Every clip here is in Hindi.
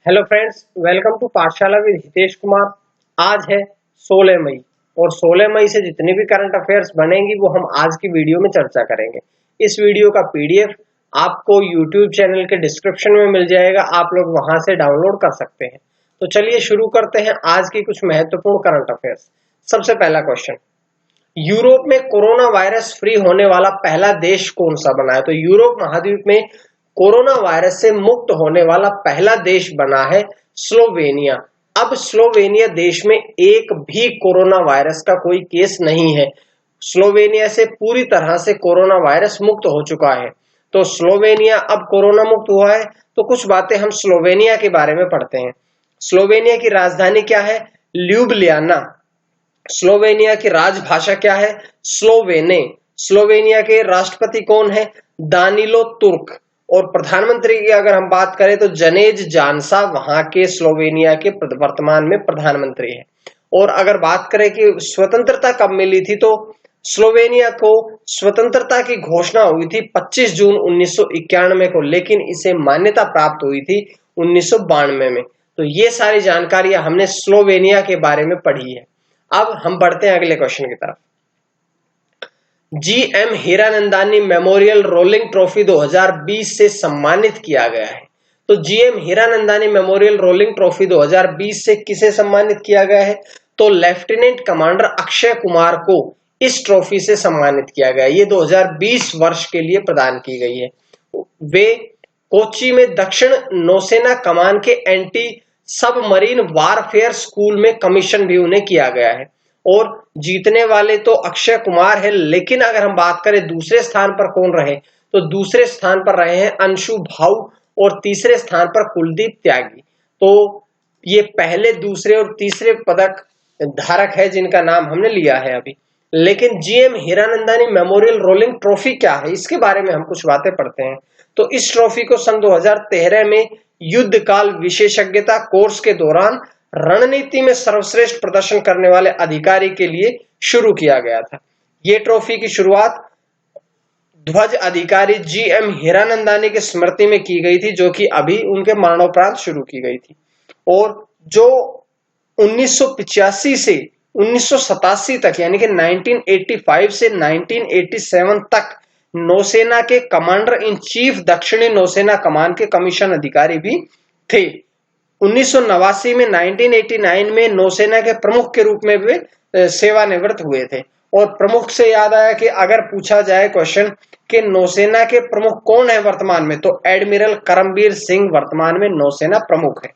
हेलो फ्रेंड्स, वेलकम टू पाठशाला विद हितेश कुमार। आज है 16 मई और 16 मई से जितनी भी करंट अफेयर्स बनेंगी वो हम आज की वीडियो में चर्चा करेंगे। इस वीडियो का पीडीएफ आपको यूट्यूब चैनल के डिस्क्रिप्शन में मिल जाएगा, आप लोग वहां से डाउनलोड कर सकते हैं। तो चलिए शुरू करते हैं आज की कुछ महत्वपूर्ण करंट अफेयर्स। सबसे पहला क्वेश्चन, यूरोप में कोरोना वायरस फ्री होने वाला पहला देश कौन सा बना है? तो यूरोप महाद्वीप में कोरोना वायरस से मुक्त होने वाला पहला देश बना है स्लोवेनिया। अब स्लोवेनिया देश में एक भी कोरोना वायरस का कोई केस नहीं है। स्लोवेनिया से पूरी तरह से कोरोना वायरस मुक्त हो चुका है। तो स्लोवेनिया अब कोरोना मुक्त हुआ है। तो कुछ बातें हम स्लोवेनिया के बारे में पढ़ते हैं। स्लोवेनिया की राजधानी क्या है? ल्यूब्लियाना। स्लोवेनिया की राजभाषा क्या है? स्लोवेने। स्लोवेनिया के राष्ट्रपति कौन है? दानिलो तुर्क। और प्रधानमंत्री की अगर हम बात करें तो जनेज जानसा वहां के स्लोवेनिया के वर्तमान में प्रधानमंत्री है। और अगर बात करें कि स्वतंत्रता कब मिली थी, तो स्लोवेनिया को स्वतंत्रता की घोषणा हुई थी 25 जून 1991 को, लेकिन इसे मान्यता प्राप्त हुई थी 1992 में। तो ये सारी जानकारियां हमने स्लोवेनिया के बारे में पढ़ी है। अब हम बढ़ते हैं अगले क्वेश्चन की तरफ। GM Hiranandani memorial rolling trophy 2020 से सम्मानित किया गया है। तो GM Hiranandani memorial rolling trophy 2020 से किसे सम्मानित किया गया है? तो लेफ्टिनेंट कमांडर अक्षय कुमार को इस ट्रॉफी से सम्मानित किया गया है। ये 2020 वर्ष के लिए प्रदान की गई है। वे कोच्चि में दक्षिण नौसेना कमान के एंटी सबमरीन वारफेयर स्कूल में कमीशन भी उन्हें किया गया है। और जीतने वाले तो अक्षय कुमार है, लेकिन अगर हम बात करें दूसरे स्थान पर कौन रहे, तो दूसरे स्थान पर रहे हैं अंशु भाऊ और तीसरे स्थान पर कुलदीप त्यागी। तो ये पहले, दूसरे और तीसरे पदक धारक है जिनका नाम हमने लिया है अभी। लेकिन GM Hiranandani memorial rolling trophy क्या है, इसके बारे में हम कुछ बातें पढ़ते हैं। तो इस ट्रॉफी को सन 2013 में युद्ध काल विशेषज्ञता कोर्स के दौरान रणनीति में सर्वश्रेष्ठ प्रदर्शन करने वाले अधिकारी के लिए शुरू किया गया था। ये ट्रॉफी की शुरुआत ध्वज अधिकारी जीएम हीरानंदानी की स्मृति में की गई थी, जो कि अभी उनके मरणोपरांत शुरू की गई थी। और जो 1985 से 1987 तक, यानी कि 1985 से 1987 तक नौसेना के कमांडर इन चीफ दक्षिणी नौसेना कमान के कमीशन अधिकारी भी थे। 1989 में 1989 में नौसेना के प्रमुख के रूप में वे सेवानिवृत्त हुए थे। और प्रमुख से याद आया कि अगर पूछा जाए क्वेश्चन कि नौसेना के प्रमुख कौन है वर्तमान में, तो एडमिरल करमबीर सिंह वर्तमान में नौसेना प्रमुख है।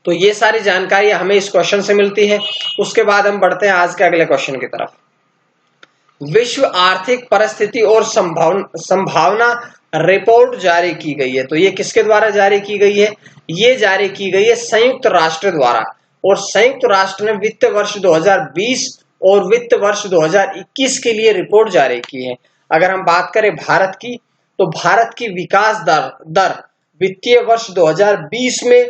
तो ये सारी जानकारी हमें इस क्वेश्चन से मिलती है। उसके बाद हम बढ़ते हैं आज के अगले क्वेश्चन की तरफ। विश्व आर्थिक परिस्थिति और संभावना रिपोर्ट जारी की गई है। तो ये किसके द्वारा जारी की गई है? ये जारी की गई है संयुक्त राष्ट्र द्वारा। और संयुक्त राष्ट्र ने वित्त वर्ष 2020 और वित्त वर्ष 2021 के लिए रिपोर्ट जारी की है। अगर हम बात करें भारत की, तो भारत की विकास दर वित्तीय वर्ष 2020 में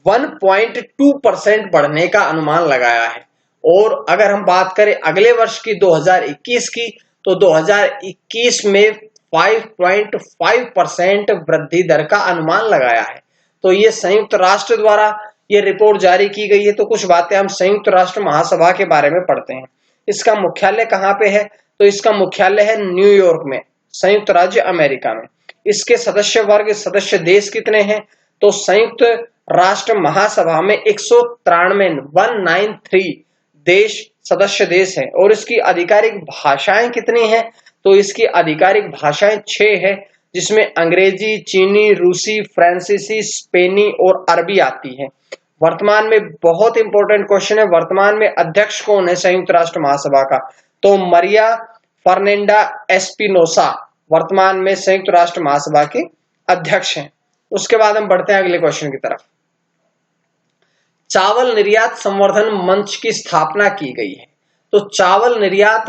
1.2% बढ़ने का अनुमान लगाया है। और अगर हम बात करें अगले वर्ष की 2021 की, तो 2021 में 5.5% वृद्धि दर का अनुमान लगाया है। तो ये संयुक्त राष्ट्र द्वारा ये रिपोर्ट जारी की गई है। तो कुछ बातें हम संयुक्त राष्ट्र महासभा के बारे में पढ़ते हैं। इसका मुख्यालय कहाँ पे है? तो इसका मुख्यालय है न्यूयॉर्क में, संयुक्त राज्य अमेरिका में। इसके सदस्य वर्ग, सदस्य देश कितने हैं? तो संयुक्त राष्ट्र महासभा में 193 देश सदस्य देश हैं। और इसकी आधिकारिक भाषाएं कितनी हैं? तो इसकी आधिकारिक भाषाएं 6 है, जिसमें अंग्रेजी, चीनी, रूसी, फ्रांसीसी, स्पेनी और अरबी आती है। वर्तमान में बहुत इंपॉर्टेंट क्वेश्चन है, वर्तमान में अध्यक्ष कौन है संयुक्त राष्ट्र महासभा का? तो मरिया फर्नांडा एस्पिनोसा वर्तमान में संयुक्त राष्ट्र महासभा के अध्यक्ष हैं। उसके बाद हम बढ़ते हैं अगले क्वेश्चन की तरफ। चावल निर्यात संवर्धन मंच की स्थापना की गई है। तो चावल निर्यात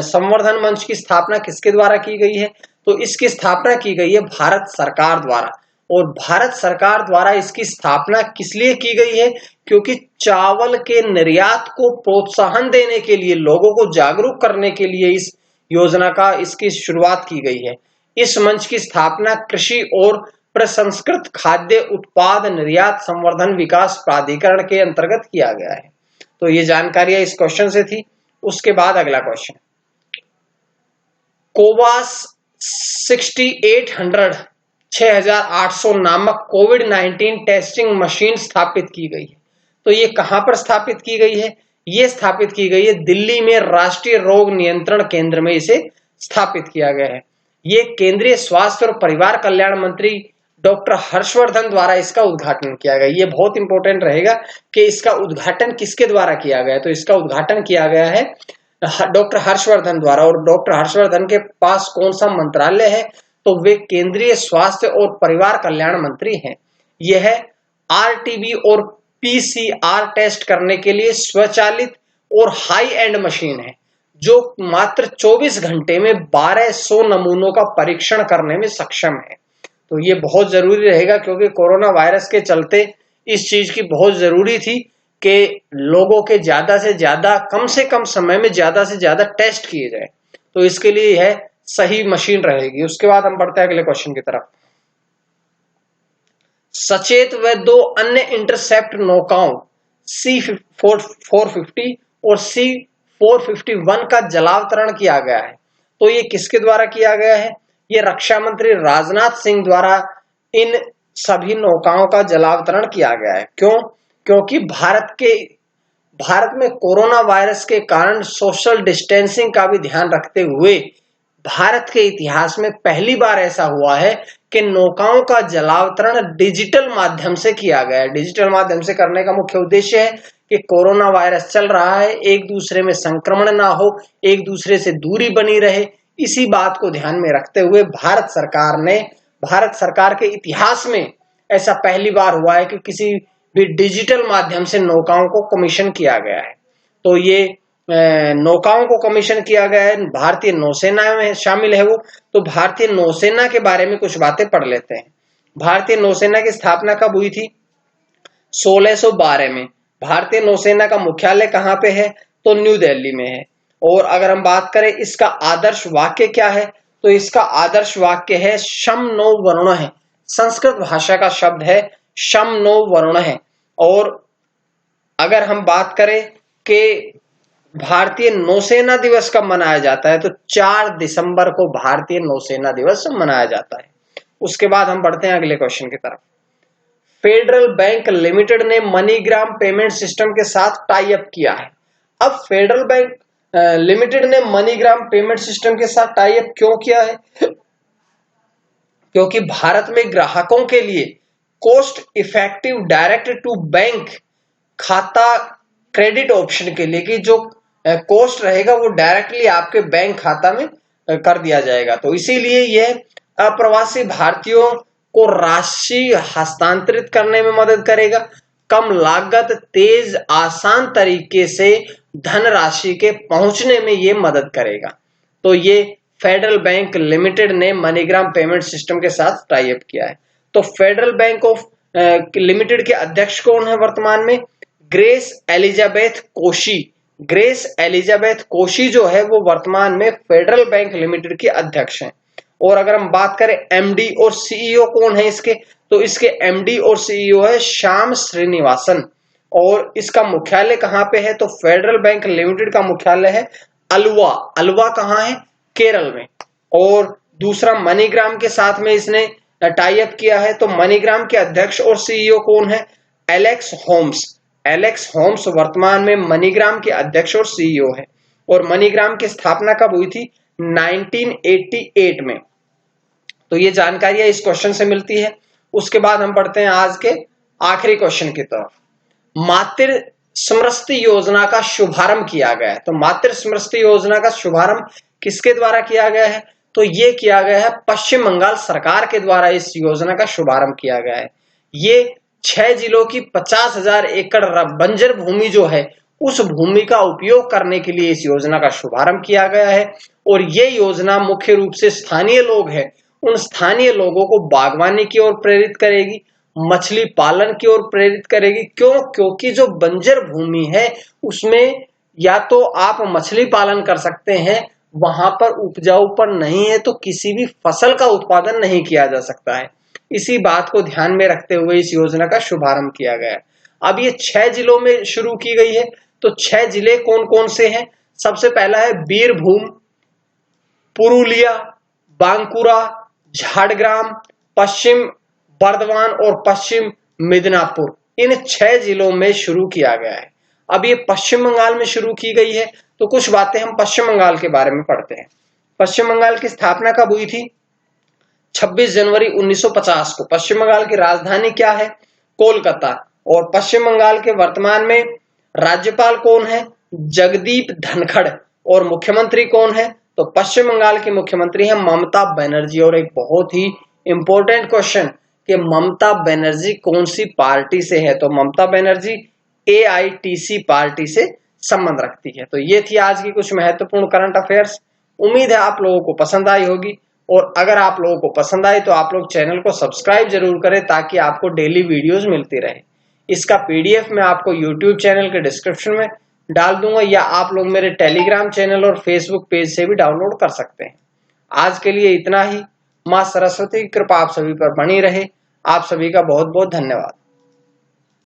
संवर्धन मंच की स्थापना किसके द्वारा की गई है? तो इसकी स्थापना की गई है भारत सरकार द्वारा। और भारत सरकार द्वारा इसकी स्थापना किस लिए की गई है? क्योंकि चावल के निर्यात को प्रोत्साहन देने के लिए, लोगों को जागरूक करने के लिए इस योजना का, इसकी शुरुआत की गई है। इस मंच की स्थापना कृषि और प्रसंस्कृत खाद्य उत्पाद निर्यात संवर्धन विकास प्राधिकरण के अंतर्गत किया गया है। तो ये जानकारियां इस क्वेश्चन से थी। उसके बाद अगला क्वेश्चन, कोवास 6800 नामक कोविड-19 टेस्टिंग मशीन स्थापित की गई है। तो ये कहां पर स्थापित की गई है? ये स्थापित की गई है दिल्ली में राष्ट्रीय रोग नियंत्रण केंद्र में इसे स्थापित किया गया है। ये केंद्रीय स्वास्थ्य और परिवार कल्याण मंत्री डॉक्टर हर्षवर्धन द्वारा इसका उद्घाटन किया गया। ये बहुत इंपॉर्टेंट रहेगा कि इसका उद्घाटन किसके द्वारा किया गया है। तो इसका उद्घाटन किया गया है डॉक्टर हर्षवर्धन द्वारा। और डॉक्टर हर्षवर्धन के पास कौन सा मंत्रालय है? तो वे केंद्रीय स्वास्थ्य और परिवार कल्याण मंत्री हैं। यह आरटीबी और पीसीआर टेस्ट करने के लिए स्वचालित और हाई एंड मशीन है, जो मात्र 24 घंटे में 1200 नमूनों का परीक्षण करने में सक्षम है। तो ये बहुत जरूरी रहेगा, क्योंकि कोरोना वायरस के चलते इस चीज की बहुत जरूरी थी कि लोगों के ज्यादा से ज्यादा, कम से कम समय में ज्यादा से ज्यादा टेस्ट किए जाए। तो इसके लिए यह सही मशीन रहेगी। उसके बाद हम बढ़ते हैं अगले क्वेश्चन की तरफ। सचेत व 2 अन्य इंटरसेप्ट नौकाओं C450 और C451 का जलावतरण किया गया है। तो ये किसके द्वारा किया गया है? ये रक्षा मंत्री राजनाथ सिंह द्वारा इन सभी नौकाओं का जलावतरण किया गया है। क्यों? क्योंकि भारत में कोरोना वायरस के कारण सोशल डिस्टेंसिंग का भी ध्यान रखते हुए भारत के इतिहास में पहली बार ऐसा हुआ है कि नौकाओं का जलावतरण डिजिटल माध्यम से किया गया है। डिजिटल माध्यम से करने का मुख्य उद्देश्य है कि कोरोना वायरस चल रहा है, एक दूसरे में संक्रमण ना हो, एक दूसरे से दूरी बनी रहे। इसी बात को ध्यान में रखते हुए भारत सरकार के इतिहास में ऐसा पहली बार हुआ है कि किसी भी डिजिटल माध्यम से नौकाओं को कमीशन किया गया है। तो ये नौकाओं को कमीशन किया गया है, भारतीय नौसेना में शामिल है वो। तो भारतीय नौसेना के बारे में कुछ बातें पढ़ लेते हैं। भारतीय नौसेना की स्थापना कब हुई थी? 1612 में। भारतीय नौसेना का मुख्यालय कहाँ पे है? तो न्यू दिल्ली में है। और अगर हम बात करें इसका आदर्श वाक्य क्या है, तो इसका आदर्श वाक्य है शम नो वरुण है। संस्कृत भाषा का शब्द है शम नो वरुण है। और अगर हम बात करें कि भारतीय नौसेना दिवस कब मनाया जाता है, तो 4 दिसंबर को भारतीय नौसेना दिवस मनाया जाता है। उसके बाद हम बढ़ते हैं अगले क्वेश्चन की तरफ। फेडरल बैंक लिमिटेड ने मनीग्राम पेमेंट सिस्टम के साथ टाई अप किया है। अब फेडरल बैंक लिमिटेड ने मनीग्राम पेमेंट सिस्टम के साथ टाई अप क्यों किया है? क्योंकि भारत में ग्राहकों के लिए cost effective direct to bank खाता क्रेडिट ऑप्शन के लिए कि जो कॉस्ट रहेगा वो डायरेक्टली आपके बैंक खाता में कर दिया जाएगा। तो इसीलिए यह अप्रवासी भारतीयों को राशि हस्तांतरित करने में मदद करेगा, कम लागत, तेज, आसान तरीके से धनराशि के पहुंचने में यह मदद करेगा। तो ये फेडरल बैंक लिमिटेड ने मनीग्राम पेमेंट सिस्टम के साथ टाई अप किया है। तो फेडरल बैंक ऑफ लिमिटेड के अध्यक्ष कौन है वर्तमान में? Grace Elizabeth Koshy. Grace Elizabeth Koshy जो है वो वर्तमान में फेडरल बैंक लिमिटेड के अध्यक्ष हैं। और अगर हम बात करें एमडी और सीईओ कौन है इसके, तो इसके एमडी और सीईओ है श्याम श्रीनिवासन। और इसका मुख्यालय कहां पे है? तो फेडरल बैंक लिमिटेड का मुख्यालय है अलवा। अलवा कहां है? केरल में। और दूसरा मनीग्राम के साथ में इसने टाई अप किया है। तो मनीग्राम के अध्यक्ष और सीईओ कौन है? Alex Holmes. एलेक्स होम्स वर्तमान में मनीग्राम के अध्यक्ष और सीईओ है। और मनीग्राम की स्थापना कब हुई थी? 1988 में। तो ये जानकारियां इस क्वेश्चन से मिलती है। उसके बाद हम पढ़ते हैं आज के आखिरी क्वेश्चन की तरफ। मातृ समृद्धि योजना का शुभारंभ किया गया है। तो मातृ समृद्धि योजना का शुभारंभ किसके द्वारा किया गया है? तो ये किया गया है पश्चिम बंगाल सरकार के द्वारा इस योजना का शुभारंभ किया गया है। ये 6 जिलों की 50,000 एकड़ बंजर भूमि जो है उस भूमि का उपयोग करने के लिए इस योजना का शुभारंभ किया गया है। और ये योजना मुख्य रूप से स्थानीय लोग हैं, उन स्थानीय लोगों को बागवानी की ओर प्रेरित करेगी, मछली पालन की ओर प्रेरित करेगी। क्यों? क्योंकि जो बंजर भूमि है उसमें या तो आप मछली पालन कर सकते हैं, वहां पर उपजाऊपन नहीं है तो किसी भी फसल का उत्पादन नहीं किया जा सकता है। इसी बात को ध्यान में रखते हुए इस योजना का शुभारंभ किया गया। अब ये 6 जिलों में शुरू की गई है। तो 6 जिले कौन कौन से हैं? सबसे पहला है बीरभूम, पुरुलिया, बांकुरा, झारग्राम, पश्चिम बर्धमान और पश्चिम मिदनापुर। इन 6 जिलों में शुरू किया गया है। अब ये पश्चिम बंगाल में शुरू की गई है। तो कुछ बातें हम पश्चिम बंगाल के बारे में पढ़ते हैं। पश्चिम बंगाल की स्थापना कब हुई थी? 26 जनवरी 1950 को। पश्चिम बंगाल की राजधानी क्या है? कोलकाता। और पश्चिम बंगाल के वर्तमान में राज्यपाल कौन है? जगदीप धनखड़। और मुख्यमंत्री कौन है? तो पश्चिम बंगाल की मुख्यमंत्री है ममता बनर्जी। और एक बहुत ही इंपॉर्टेंट क्वेश्चन कि ममता बनर्जी कौन सी पार्टी से है? तो ममता बनर्जी AITC पार्टी से संबंध रखती है। तो ये थी आज की कुछ महत्वपूर्ण करंट अफेयर्स। उम्मीद है आप लोगों को पसंद आई होगी, और अगर आप लोगों को पसंद आई तो आप लोग चैनल को सब्सक्राइब जरूर करें ताकि आपको डेली वीडियोस मिलती रहे। इसका PDF मैं आपको YouTube चैनल के डिस्क्रिप्शन में डाल दूंगा, या आप लोग मेरे टेलीग्राम चैनल और फेसबुक पेज से भी डाउनलोड कर सकते हैं। आज के लिए इतना ही। मां सरस्वती की कृपा आप सभी पर बनी रहे। आप सभी का बहुत बहुत धन्यवाद।